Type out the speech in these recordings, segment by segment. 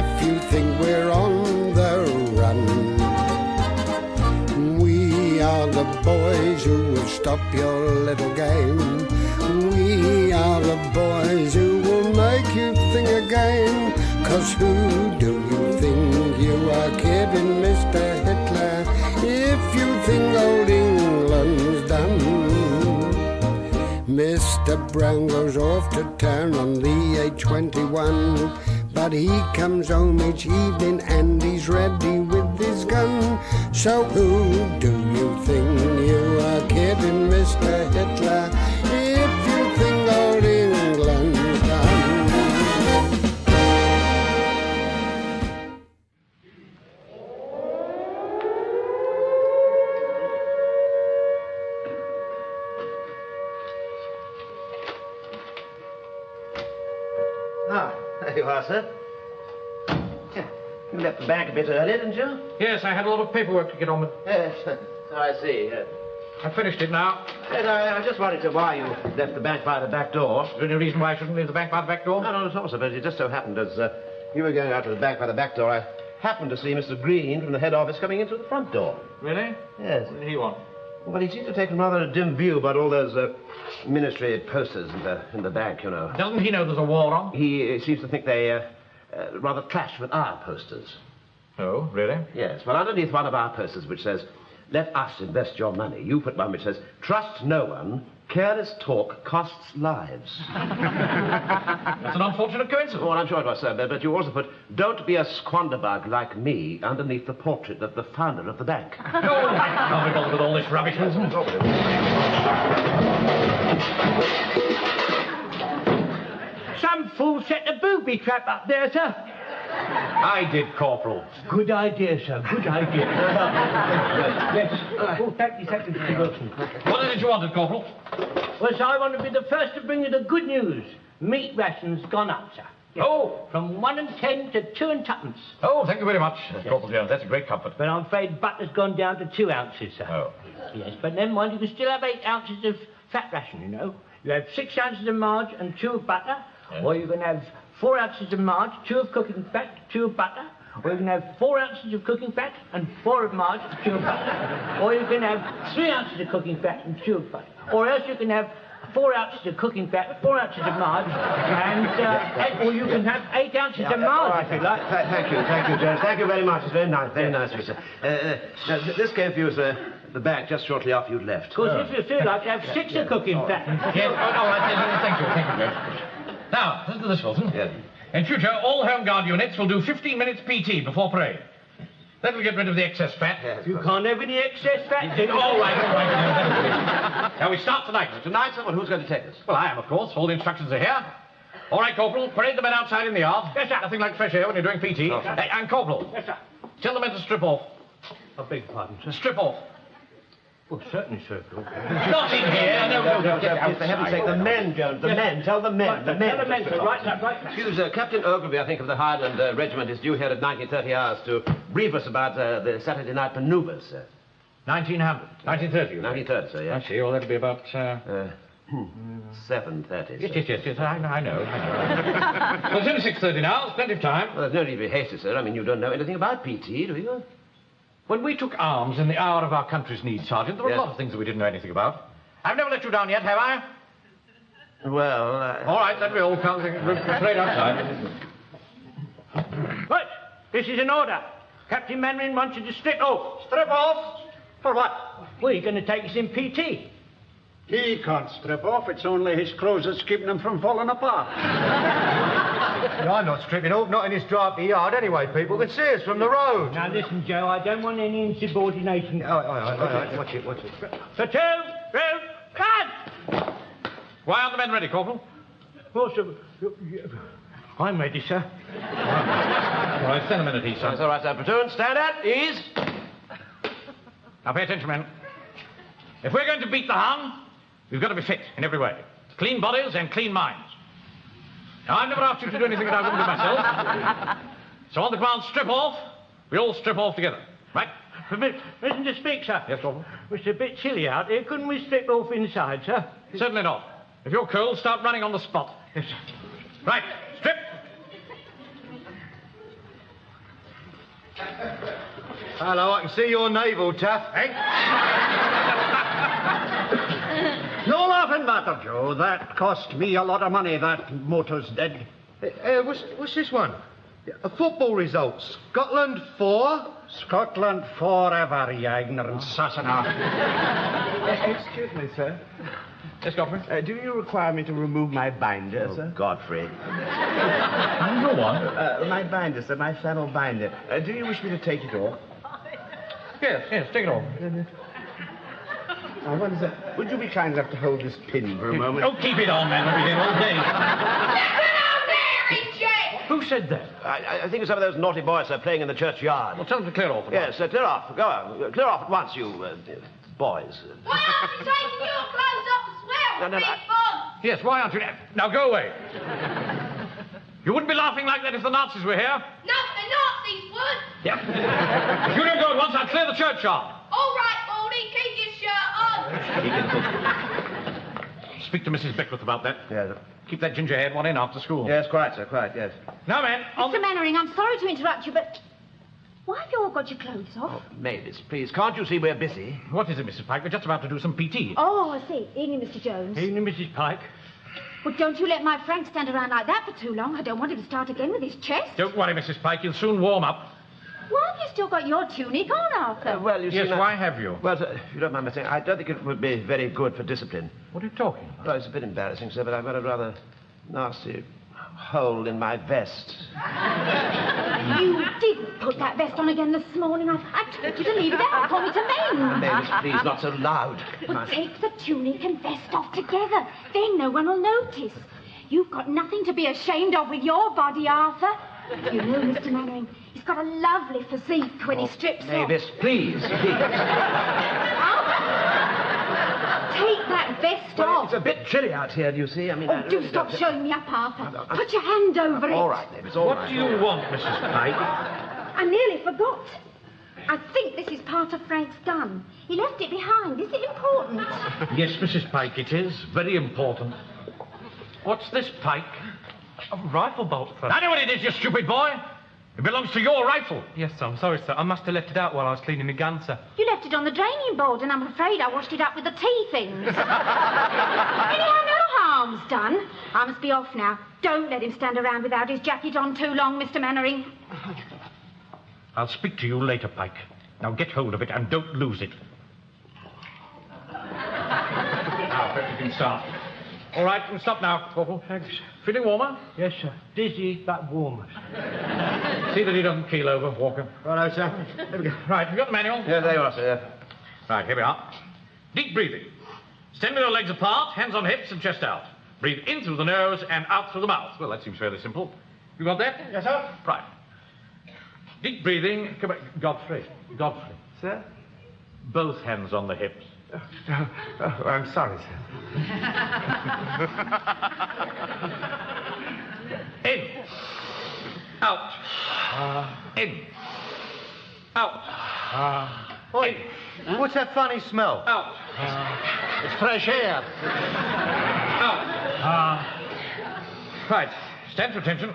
if you think we're on the run. We are the boys who will stop your little game. We are the boys who will make you think again. 'Cause who do you think you are kidding, Mr. Hitler, if you think old England's done? Mr. Brown goes off to town on the A21, but he comes home each evening and he's ready with his gun. So who do you think you are kidding, Mr. Hitler, if you think old England's done? There you are, sir. Yeah. You left the bank a bit early, didn't you? Yes, I had a lot of paperwork to get on with. Yes, I see. I finished it now. Yes, I just wanted to why you left the bank by the back door. Is there any reason why I shouldn't leave the bank by the back door? No, not at all, sir, but it just so happened as you were going out to the bank by the back door, I happened to see Mr. Green from the head office coming in through the front door. Really? Yes. What did he want? Well, he seems to have taken rather a dim view about all those ministry posters in the bank, you know. Doesn't he know there's a war on? He seems to think they rather clash with our posters. Oh, really? Yes. Well, underneath one of our posters which says, "Let us invest your money," you put one which says, "Trust no one. Careless talk costs lives." That's an unfortunate coincidence. Oh, I'm sure it was, sir. But you also put, "Don't be a squanderbug like me," underneath the portrait of the founder of the bank. Oh, I can't be bothered with all this rubbish. Some fool set a booby trap up there, sir. I did, Corporal. Good idea, sir. Good idea. Yes. Oh, thank you, Mr. Wilson. What is it you wanted, Corporal? Well, sir, I want to be the first to bring you the good news. Meat rations gone up, sir. Yes. Oh. From 1 and 10 to 2 and 2pence. Oh, thank you very much, Corporal Jones. That's a great comfort. But I'm afraid butter's gone down to 2 ounces, sir. Oh. Yes, but never mind, you can still have 8 ounces of fat ration, you know. You have 6 ounces of marge and 2 of butter, or you can have 4 ounces of marge, 2 of cooking fat, 2 of butter, or you can have 4 ounces of cooking fat and 4 of marge, 2 of butter, or you can have 3 ounces of cooking fat and 2 of butter, or else you can have 4 ounces of cooking fat, 4 ounces of marge, and or you can have 8 ounces of marge, if you like. Thank you, Jones. Thank you very much. It's very nice of you, sir. Now, this came for you, sir, the bank just shortly after you'd left. Of course, if you feel like you have 6 of cooking fat. Yes, thank you, Jones. Now, listen to this, Wilson. Yes. In future, all Home Guard units will do 15 minutes PT before parade. That will get rid of the excess fat. Yes, You can't have any excess fat. All right. Now, we start tonight. Tonight, sir? Well, who's going to take us? Well, I am, of course. All the instructions are here. All right, Corporal, parade the men outside in the yard. Yes, sir. Nothing like fresh air when you're doing PT. Oh, sir. And Corporal, Yes, sir. tell the men to strip off. I beg your pardon, sir. Strip off. Well, certainly, sir. Not in here. No. For heaven's sake, the men, Jones, the men. Tell the men, the men. Tell the men, sir. Right. Excuse, Captain Ogilvy, I think, of the Highland Regiment is due here at 19:30 hours to brief us about the Saturday night manoeuvres, sir. 1930. 19:30, sir, I yes. see. Well, that'll be about... 7:30, sir. Yes, I know. Well, it's only 6:30 now. It's plenty of time. Well, there's no need to be hasty, sir. I mean, you don't know anything about PT, do you? When we took arms in the hour of our country's need, Sergeant, there were a lot of things that we didn't know anything about. I've never let you down yet, have I? Well, All right, let me all come. Parade outside. Right. This is an order. Captain Mandarin wants you to strip off. Strip off? For what? Well, you're going to take us in PT. He can't strip off. It's only his clothes that's keeping him from falling apart. I'm not stripping off, not in this drafty yard anyway. People can see us from the road. Now, listen, Joe, I don't want any insubordination. All right. Watch it. For 2, road, cut! Why aren't the men ready, Corporal? Well, sir, I'm ready, sir. All right, send them in at ease, That's sir. all right, sir. Platoon, stand at ease. Now, pay attention, men. If we're going to beat the Hun, we've got to be fit in every way. Clean bodies and clean minds. Now, I've never asked you to do anything that I wouldn't do myself. So on the command, strip off, we all strip off together. Right? Listen to speak, sir. Yes, Corporal? It's a bit chilly out here. Couldn't we strip off inside, sir? Certainly not. If you're cold, start running on the spot. Yes, sir. Right, strip. Hello, I can see your navel, Taff. No laughing matter, Joe. That cost me a lot of money, that motor's dead. What's this one? A football results. Scotland 4. Scotland forever, you ignorant Sassenach. Excuse me, sir. Yes, Godfrey? Do you require me to remove my binder, sir? Godfrey. Go on. My binder, sir, my flannel binder. Do you wish me to take it off? Yes, take it off. What is that? Would you be kind enough to hold this pin for a moment? Oh, keep it on, man. We'll be here all day. Who said that? I think it's some of those naughty boys playing in the churchyard. Well, tell them to clear off. Yes, clear off. Go on. Clear off at once, you boys. Why aren't you taking your clothes off as well? No, Big I- fun. Yes, why aren't you... Now, go away. You wouldn't be laughing like that if the Nazis were here. No, the Nazis would. Yeah. If you don't go at once, I'll clear the churchyard. All right, Baldy, keep your shirt on. Speak to Mrs. Beckwith about that. Yes, Keep that ginger-haired one in after school. yes, quite, sir, quite, yes. Now, men, on Mr. Mannering, I'm sorry to interrupt you, but why have you all got your clothes off? Mavis, please, can't you see we're busy? What is it, Mrs. Pike? We're just about to do some PT. Oh, I see. Evening, Mr. Jones. Evening, Mrs. Pike. Well, don't you let my Frank stand around like that for too long. I don't want him to start again with his chest. Don't worry, Mrs. Pike. He'll soon warm up. Why have you still got your tunic on, Arthur? Well, you see... Yes, now- why have you? Well, sir, if you don't mind my saying, I don't think it would be very good for discipline. What are you talking about? Well, it's a bit embarrassing, sir, but I've got a rather nasty hole in my vest. You did put that vest on again this morning. I told you to leave it out for me to mend. Mavis, please, not so loud. Well, take the tunic and vest off together. Then no one will notice. You've got nothing to be ashamed of with your body, Arthur. You know, Mr. Mannering, he's got a lovely physique when he strips off. Mavis, please, please. Take that vest Well, off. it's a bit chilly out here, do you see? I mean, I Oh, do really stop don't- showing me up, Arthur. Put your hand over it. All right, Mavis, all right. What do you want, Mrs. Pike? I nearly forgot. I think this is part of Frank's gun. He left it behind. Is it important? Yes, Mrs. Pike, it is. Very important. What's this, Pike? A rifle bolt, sir. I know what it is, you stupid boy. It belongs to your rifle. Yes, sir. I'm sorry, sir. I must have left it out while I was cleaning the gun, sir. You left it on the draining board, and I'm afraid I washed it up with the tea things. Anyhow, no harm's done. I must be off now. Don't let him stand around without his jacket on too long, Mr. Mannering. I'll speak to you later, Pike. Now get hold of it and don't lose it. Now, perhaps you can start. All right, you can stop now, Corporal. Thanks. Feeling warmer? Yes, sir. Dizzy, but warm. See that he doesn't keel over, Walker. Righto, sir. There we go. Right, you got the manual? Yeah, there you are, sir. Right, here we are. Deep breathing. Stand with your legs apart, hands on hips and chest out. Breathe in through the nose and out through the mouth. Well, that seems fairly simple. You got that? Yes, sir. Right. Deep breathing. Come back. Godfrey. Godfrey. Sir? Both hands on the hips. Oh, I'm sorry, sir. In. Out. In. Out. Oi, what's that funny smell? Out. It's fresh air. Out. Right. Stand to attention.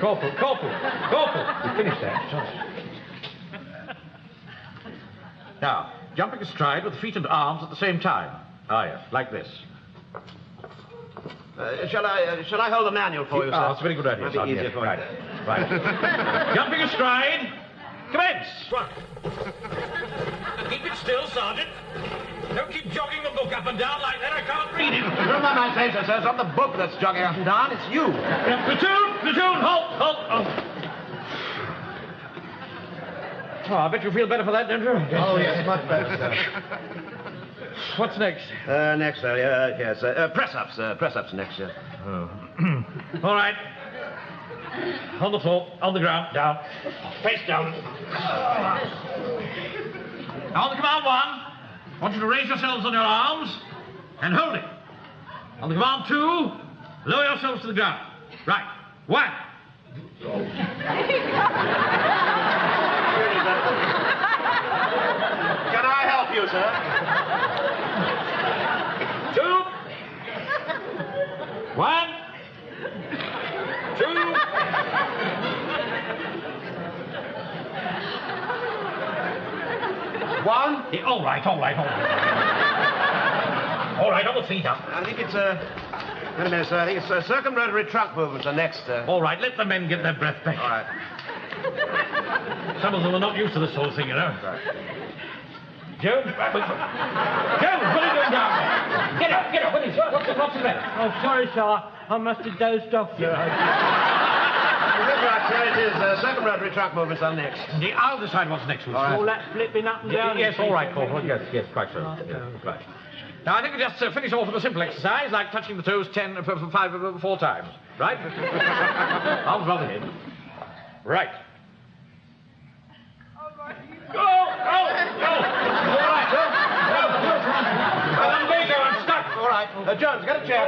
Corporal. We finished that. Sorry. Now, jumping astride with feet and arms at the same time. Ah, yes, like this. Shall I hold the manual for you, sir? That's a very good idea, Might be Sergeant. easier Yes, for you. Right. Jumping astride. Commence. Keep it still, Sergeant. Don't keep jogging the book up and down like that. I can't read it. Remember my say, sir, it's not the book that's jogging up and down, it's you. Platoon, halt. Oh, I bet you feel better for that, don't you? Oh, yes, much better, sir. What's next? Next, sir, yes. Press-ups next, sir. All right. On the floor, on the ground, down. Face down. On the command one, I want you to raise yourselves on your arms and hold it. On the command two, lower yourselves to the ground. Right. One. Can I help you, sir? Two. One. Two. Yeah, all right. All right, on the feet up. I think it's, wait a minute, sir. I think it's circumrotary trunk movements are next. All right, let the men get their breath back. All right. Some of them are not used to this sort of thing, you know. Right. Jones, Jones, what are you doing down there? Get up, what is it? What's the matter? Oh, sorry, sir. I must have dozed off, sir. That's right, sir. It is circumrotary trunk movements are next. Yeah, I'll decide what's next. All right. All that flipping up and down. Yes, all right, Corporal. Yes, quite so. Right. Now, I think we just finish off with a simple exercise, like touching the toes 4 times. Right? Arms rather in. Right. Go! All right, go! I'm stuck. All right. Jones, get a chair.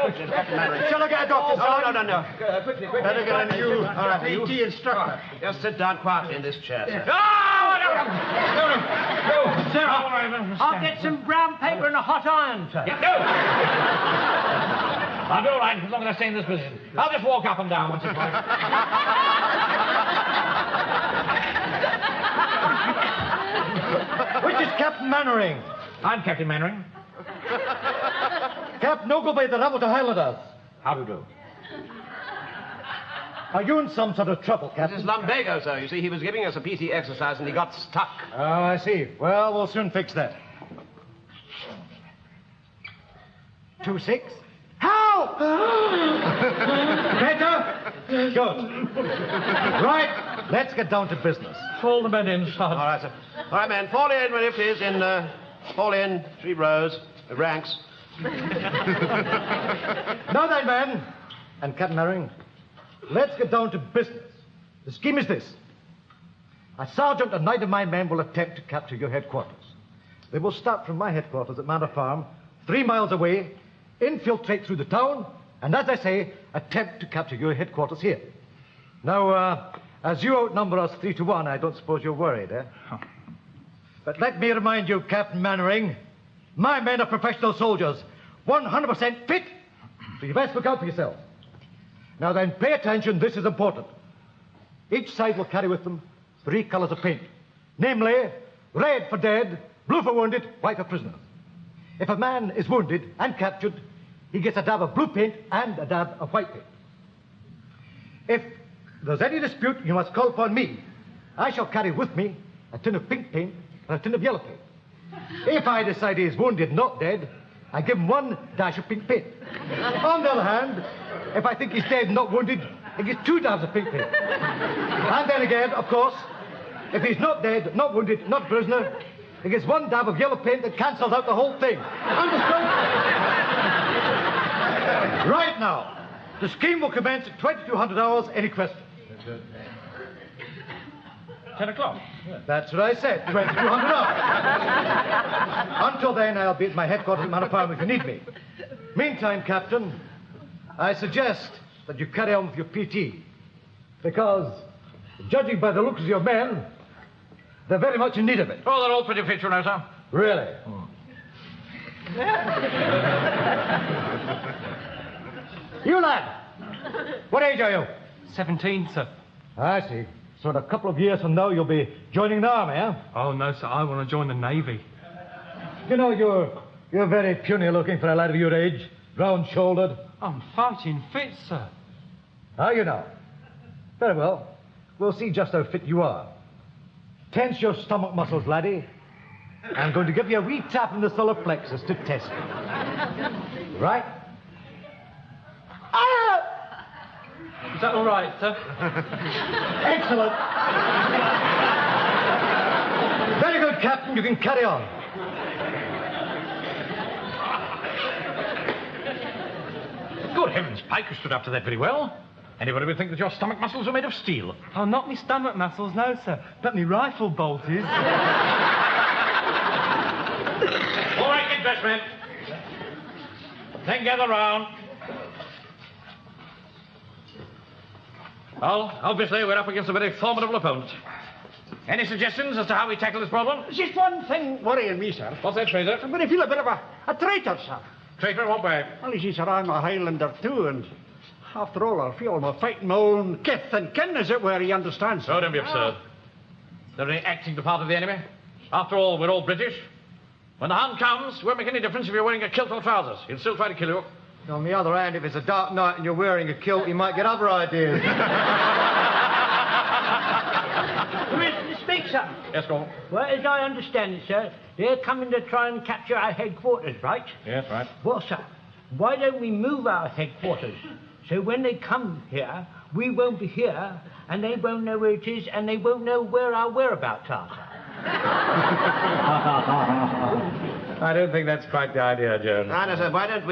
Shall I get a doctor? No. Quickly. Better get a new PT instructor. Just sit down quietly in this chair, sir. No! Sir, I'll get some brown paper and a hot iron, sir. Yeah, no! I'll be all right as long as I stay in this position. I'll just walk up and down once or twice. Which is Captain Mannering? I'm Captain Mannering. Captain Ogilvy, the Hamilton Highlanders. How do you do? Are you in some sort of trouble, This Captain? is lumbago, sir. You see, he was giving us a PT exercise and he got stuck. Oh, I see. Well, we'll soon fix that. 2-6. How? Better? Good. Right, let's get down to business. Call the men in, Sergeant. All right, sir. All right, men. Fall in, will you, please? Fall in. 3 rows. Ranks. Now then, men, and Captain Mannering, let's get down to business. The scheme is this. A sergeant and 9 of my men will attempt to capture your headquarters. They will start from my headquarters at Manor Farm, 3 miles away, infiltrate through the town, and as I say, attempt to capture your headquarters here. Now, as you outnumber us 3 to 1, I don't suppose you're worried, eh? Oh. But let me remind you, Captain Mannering, my men are professional soldiers, 100% fit, so you best look out for yourselves. Now then, pay attention, this is important. Each side will carry with them 3 colours of paint, namely, red for dead, blue for wounded, white for prisoners. If a man is wounded and captured, he gets a dab of blue paint and a dab of white paint. If there's any dispute, you must call upon me. I shall carry with me a tin of pink paint and a tin of yellow paint. If I decide he is wounded, not dead, I give him 1 dash of pink paint. On the other hand, if I think he's dead, not wounded, he gets 2 dabs of pink paint. And then again, of course, if he's not dead, not wounded, not a prisoner, he gets 1 dab of yellow paint that cancels out the whole thing. Understood? Right now, the scheme will commence at 2200 hours. Any questions? 10 o'clock. That's what I said, 2200 hours. Until then, I'll be at my headquarters at Manor Farm if you need me. Meantime, Captain, I suggest that you carry on with your PT. Because, judging by the looks of your men, they're very much in need of it. Oh, they're all pretty fit, you know, sir. Really? You lad, what age are you? 17, sir. I see. So in a couple of years from now, you'll be joining the army, eh? Oh, no, sir. I want to join the Navy. You know, you're very puny looking for a lad of your age, round-shouldered. I'm fighting fit, sir. Are you now? Very well. We'll see just how fit you are. Tense your stomach muscles, laddie. I'm going to give you a wee tap in the solar plexus to test you. Right? Ah! Is that all right, sir? Excellent. Very good, Captain. You can carry on. Good heavens, Pike, you stood up to that very well. Anybody would think that your stomach muscles are made of steel. Oh, not me stomach muscles, no, sir. But me rifle bolt is. All right, get dressed, men. Then gather round. Well, obviously, we're up against a very formidable opponent. Any suggestions as to how we tackle this problem? There's just one thing worrying me, sir. What's that, Fraser? I'm going to feel a bit of a traitor, sir. Traitor in what way? Well, you see, sir, I'm a Highlander too, and after all, I feel I'm fighting my own kith and kin, as it were, you understand, sir. Oh, don't be absurd. They're only acting the part of the enemy. After all, we're all British. When the Hun comes, it won't make any difference if you're wearing a kilt or trousers. He'll still try to kill you. On the other hand, if it's a dark night and you're wearing a kilt, you might get other ideas. Permission to speak, sir? Yes, go on. Well, as I understand it, sir, they're coming to try and capture our headquarters, right? Yes, right. Well, sir, why don't we move our headquarters? So when they come here, we won't be here, and they won't know where it is, and they won't know where our whereabouts are, sir. I don't think that's quite the idea, Jones. I know, sir. Why don't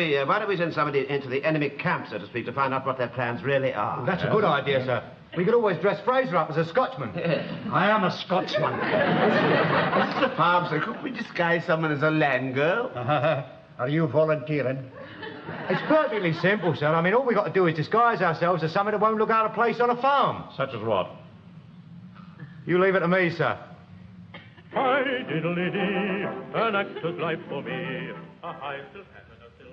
we send somebody into the enemy camp, so to speak, to find out what their plans really are? That's a good idea, sir. We could always dress Fraser up as a Scotsman. I am a Scotsman. Mr. Farm, sir, couldn't we disguise someone as a land girl? Are you volunteering? It's perfectly simple, sir. I mean, all we've got to do is disguise ourselves as something that won't look out of place on a farm. Such as what? You leave it to me, sir. Hi-diddly-dee, an act of life for me.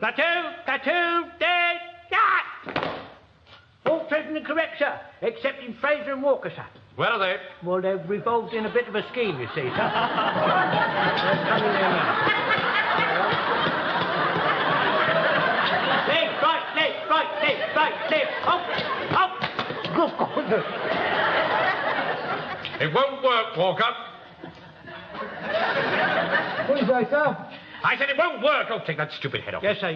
Tattoo, dead, shot! All present and correct, sir, excepting Fraser and Walker, sir. Where are they? Well, they're revolved in a bit of a scheme, you see, sir. They're coming in now. Left, left, up. It won't work, Walker. What do you say, sir? I said it won't work. Oh, take that stupid head off. Yes, sir.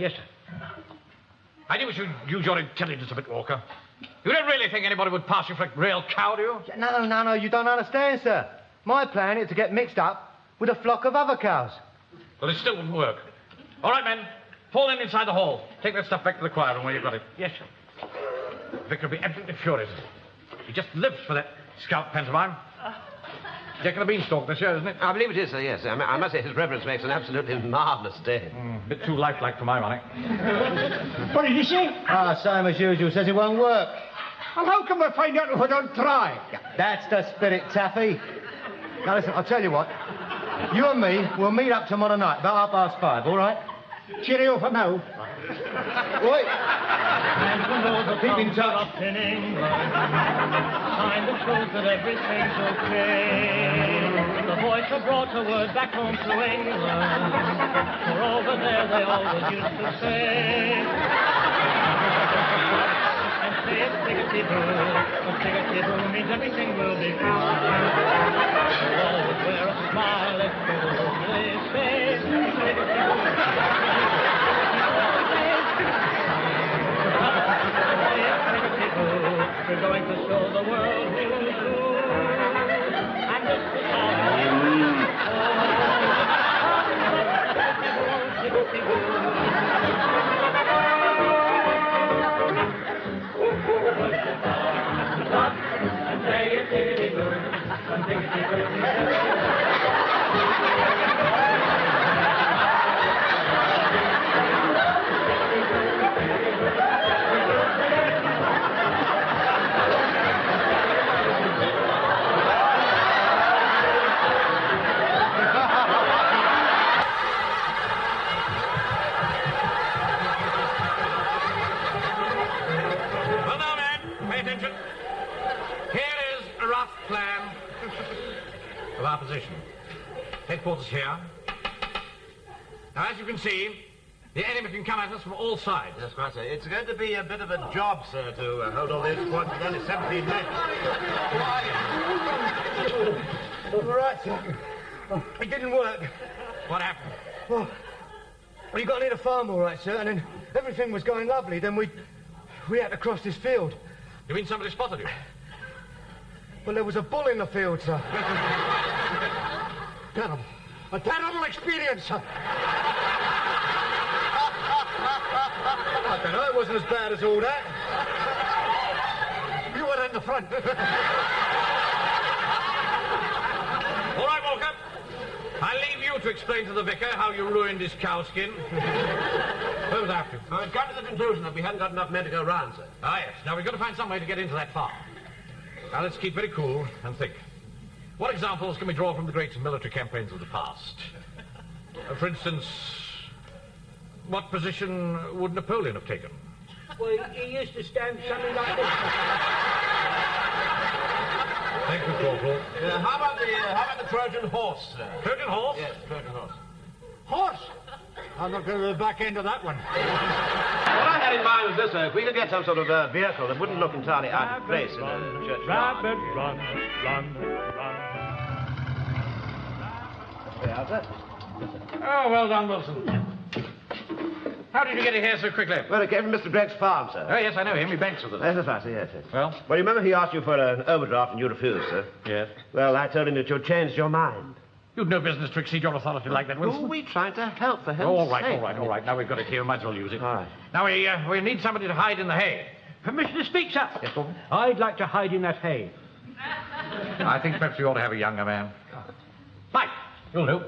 I knew we should use your intelligence a bit, Walker. You don't really think anybody would pass you for a real cow, do you? No, you don't understand, sir. My plan is to get mixed up with a flock of other cows. Well, it still wouldn't work. All right, men. Fall in inside the hall. Take that stuff back to the choir room where you've got it. Yes, sir. Vicar will be absolutely furious. He just lives for that scout pantomime. Jack and the Beanstalk this year, isn't it? I believe it is, sir, yes. I must say his reverence makes an absolutely marvellous day. A bit too lifelike for my money. What did you say? Same as usual. Says it won't work. Well, how can we find out if we don't try? That's the spirit, Taffy. Now, listen, I'll tell you what. You and me, we'll meet up tomorrow night, about 5:30, all right? Cheerio for now. Wait. Keep in touch. In England, find the truth that everything's okay. The voice have brought the word back home to England. For over there they always used to say. And say it's tickety-boo. But tickety-boo means everything will be fine. So always wear a smile at school. They say we're going to show the world who's who. And it's the and say it's tickety-boo. Well, now, men, pay attention. Here is a rough plan of our position. Headquarters here. Now, as you can see, the enemy can come at us from all sides. That's right, sir. It's going to be a bit of a job, sir, to hold all this squad with only 17 men. All right, sir. It didn't work. What happened? Well, we got near the farm, all right, sir, and then everything was going lovely. Then we had to cross this field. You mean somebody spotted you? Well, there was a bull in the field, sir. Terrible. A terrible experience, sir. I don't know, it wasn't as bad as all that. You were in the front. All right, Walker. I'll leave you to explain to the vicar how you ruined his cowskin. Who was after you? I've come to the conclusion that we hadn't got enough men to go round, sir. Ah, yes. Now, we've got to find some way to get into that farm. Now, let's keep very cool and think. What examples can we draw from the great military campaigns of the past? For instance, what position would Napoleon have taken? Well, he used to stand something like this. Thank you, Corporal. How about the Trojan horse, sir? Trojan horse? Yes, Trojan horse. Horse! I'm not going to the back end of that one. What I had in mind was this, sir. If we could get some sort of vehicle that wouldn't look entirely out of place in a church Rabbit, run, run, run. yard, sir. Oh, well done, Wilson. How did you get here so quickly? Well, it came from Mr. Bregg's farm, sir. Oh, yes, I know him. He banks with us. Yes, that's right, sir, yes. Well? Well, you remember he asked you for an overdraft and you refused, sir? Yes. Well, I told him that you'd changed your mind. You'd no business to exceed your authority like that, Wilson. Oh, we tried to help, for heaven's All right, sake. all right. Now we've got it here. We might as well use it. All right. Now, we need somebody to hide in the hay. Permission to speak, sir? Yes, Gordon? I'd like to hide in that hay. I think perhaps we ought to have a younger man. Mike, you'll do.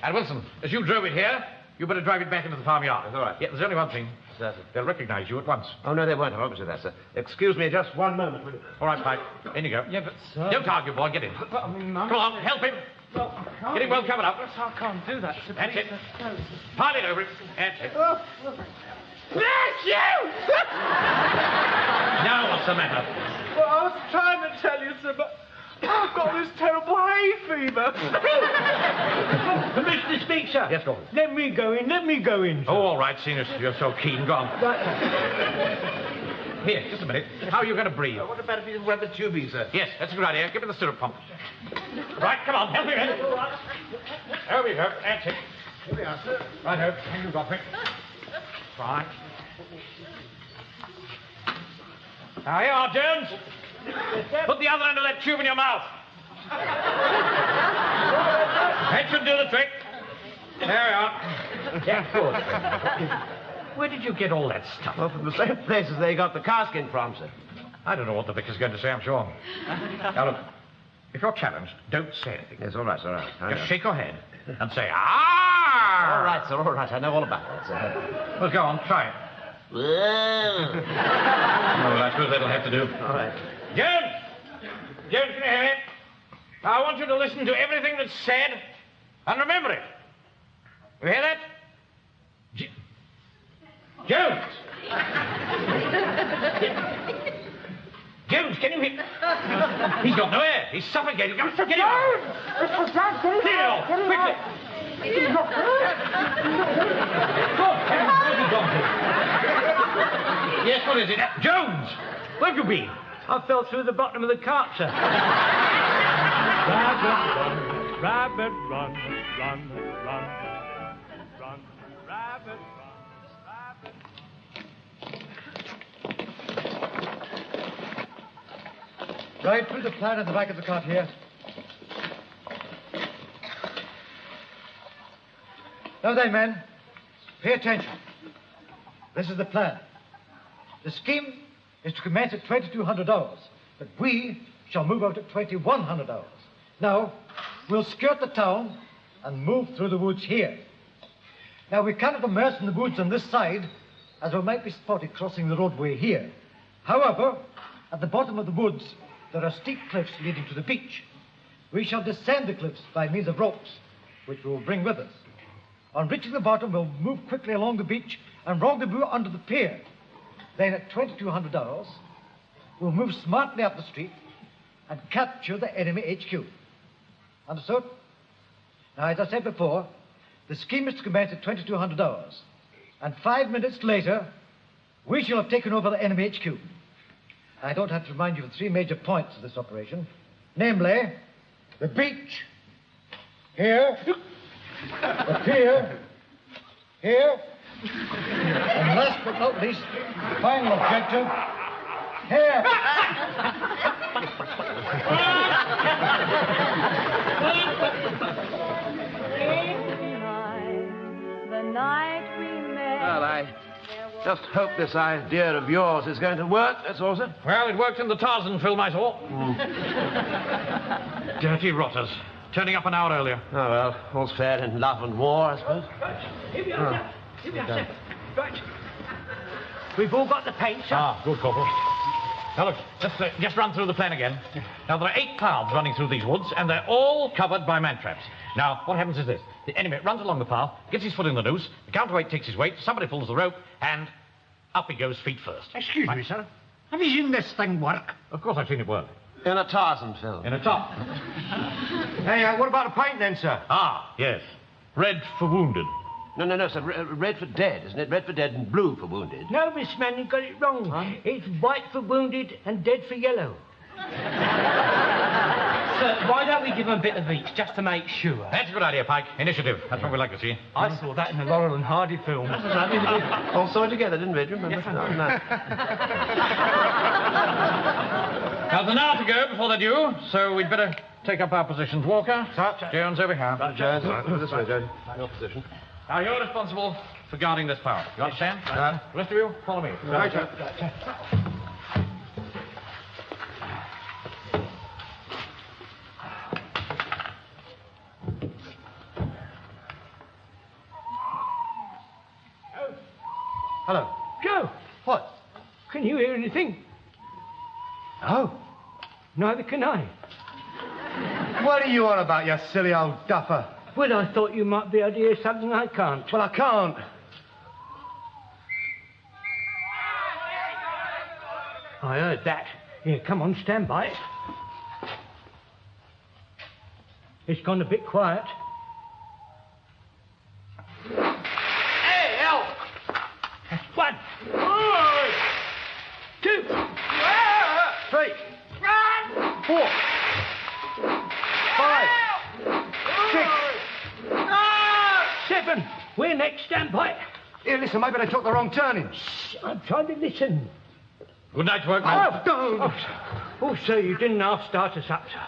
And Wilson, as you drove it here, you better drive it back into the farmyard. That's all right. Yeah, there's only one thing. Sir. They'll recognize you at once. Oh, no, they won't. I promise you that, sir. Excuse me just one moment, will you? All right, Mike. In you go. Yeah, but, sir... Don't argue, boy. Get in. But, I mean, Come on, help him. Well, I can't. Get him well covered up. I can't do that, sir. That's it. No. Pile it over him. That's it. Bless you! Now what's the matter? Well, I was trying to tell you, sir, but I've got this terrible hay fever. Permission to speak, sir? Yes, Gordon. Let me go in, sir. Oh, all right, seeing as you're so keen. Go on. Here, just a minute. How are you going to breathe? What about if you went with tubing, sir? Yes, that's a good idea. Give me the stirrup pump. Right, come on, help me in. There we go. That's it. Here we are, sir. Righto. Hang you, Godfrey. Right. Now, here are, Jones. Put the other end of that tube in your mouth. That should do the trick. There we are. Yeah, good. Where did you get all that stuff? Well, from the same place as they got the carskin from, sir. I don't know what the vicar's going to say, I'm sure. Now, look, if you're challenged, don't say anything. Yes, all right, sir, all right. I Just know. shake your head and say, ah! All right, sir, all right. I know all about that, sir. Well, go on, try it. Well, I suppose that'll have to do. All right. Jones! Jones, can you hear me? I want you to listen to everything that's said and remember it. You hear that? Jones! Jones, can you hear? He's got no air. He's suffocating. Get him out. Theo, quickly. Yes, what is it? Jones! Where have you been? I fell through the bottom of the cart, sir. Rabbit, run, run, run, run, rabbit, Right through the plan at the back of the cart here. Now then, men, pay attention. This is the plan. The scheme is to commence at 2200 hours, but we shall move out at 2100 hours. Now, we'll skirt the town and move through the woods here. Now, we cannot immerse in the woods on this side, as we might be spotted crossing the roadway here. However, at the bottom of the woods, there are steep cliffs leading to the beach. We shall descend the cliffs by means of ropes, which we will bring with us. On reaching the bottom, we'll move quickly along the beach and rendezvous under the pier. Then at 2200 hours, we'll move smartly up the street and capture the enemy HQ. Understood? Now, as I said before, the scheme is to commence at 2200 hours. And 5 minutes later, we shall have taken over the enemy HQ. I don't have to remind you of the three major points of this operation. Namely, the beach, here, the pier, here, and last but not least, the final objective, here. The night we met. Well, I just hope this idea of yours is going to work, that's all, sir. Well, it worked in the Tarzan film, I saw. Dirty rotters. Turning up an hour earlier. Oh, well, all's fair in love and war, I suppose. Here we are, sir. Here we are, sir. Right. We've all got the paint, sir. Ah, good, Corporal. Now, look, just run through the plan again. Now, there are 8 paths running through these woods, and they're all covered by man-traps. Now, what happens is this. The enemy runs along the path, gets his foot in the noose, the counterweight takes his weight, somebody pulls the rope, and up he goes feet first. Excuse me, sir. Have you seen this thing work? Of course I've seen it work. In a Tarzan film. In a top. Hey, what about a pint then, sir? Ah, yes. Red for wounded. No, sir. Red for dead, isn't it? Red for dead and blue for wounded. No, Miss Manning got it wrong. Huh? It's white for wounded and dead for yellow. Sir, why don't we give them a bit of each, just to make sure? That's a good idea, Pike. Initiative. That's what we'd like to see. I saw that in the Laurel and Hardy film. That's right. We all saw it together, didn't we? Do you remember? Yes, I No. Now, there's an hour to go before they're due, so we'd better take up our positions. Walker. Sir. Jones, over here. Right, Jones. This way, Jones. Your position. Now, you're responsible for guarding this power. You understand? The rest of you, follow me. Right, sir. Hello. Joe. What? Can you hear anything? No. Neither can I. What are you on about, you silly old duffer? Well, I thought you might be able to hear something I can't. Well, I can't. I heard that. Here, come on, stand by. It's gone a bit quiet. Hey, help! That's 1, 2, 3, 4, 5, 6, 7. We're next, stand by. Here, listen, maybe they took the wrong turning. Shh, I'm trying to listen. Good night's work, man. Oh, sir, you didn't half-start us up, sir.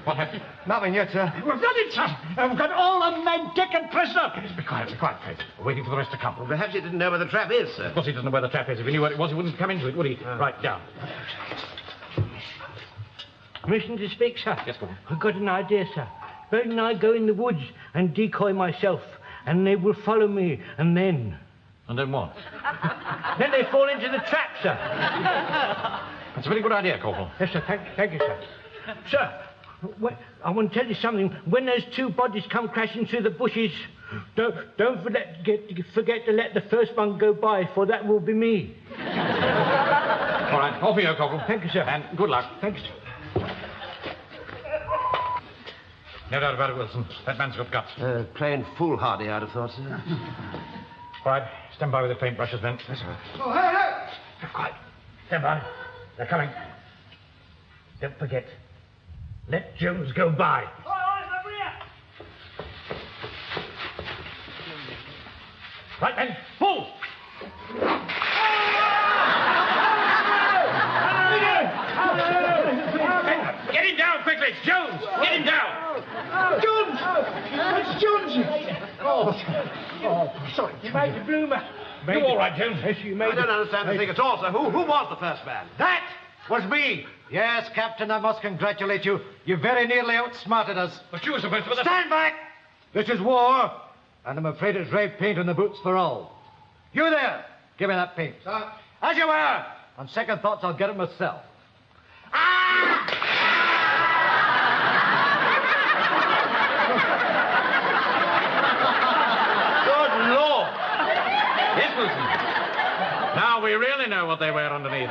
What happened? Nothing yet, sir. We've done it, sir. We've got all the men taken prisoner. Be quiet, Fred. We're waiting for the rest to come. Well, perhaps he didn't know where the trap is, sir. Of course he doesn't know where the trap is. If he knew where it was, he wouldn't come into it, would he? Right, down. Permission to speak, sir? Yes, go on. I've got an idea, sir. Bird and I go in the woods and decoy myself, and they will follow me, and then... And then what? Then they fall into the trap, sir. That's a very good idea, Corporal. Yes, sir. Thank you, sir. Sir, I want to tell you something. When those 2 bodies come crashing through the bushes, don't forget to let the first one go by, for that will be me. All right, off you go, Corporal. Thank you, sir. And good luck. Thank you, sir. No doubt about it, Wilson. That man's got guts. Plain foolhardy, I'd have thought, sir. All right, stand by with the paintbrushes, then. That's right. Oh, hey! Quiet. Stand by. They're coming. Don't forget. Let Jones go by. Right, then. Pull! Get him down quickly! It's Jones! Get him down! Jones! It's Jones! Oh, sorry. You made the bloomer. You all right, Jones? Yes, you made I don't understand the thing at all, sir. Who was the first man? That was me. Yes, Captain, I must congratulate you. You very nearly outsmarted us. But you were supposed to be the... Stand back! This is war, and I'm afraid it's red paint on the boots for all. You there, give me that paint. Sir. As you were. On second thoughts, I'll get it myself. Good Lord! Yes, Wilson. Now we really know what they wear underneath.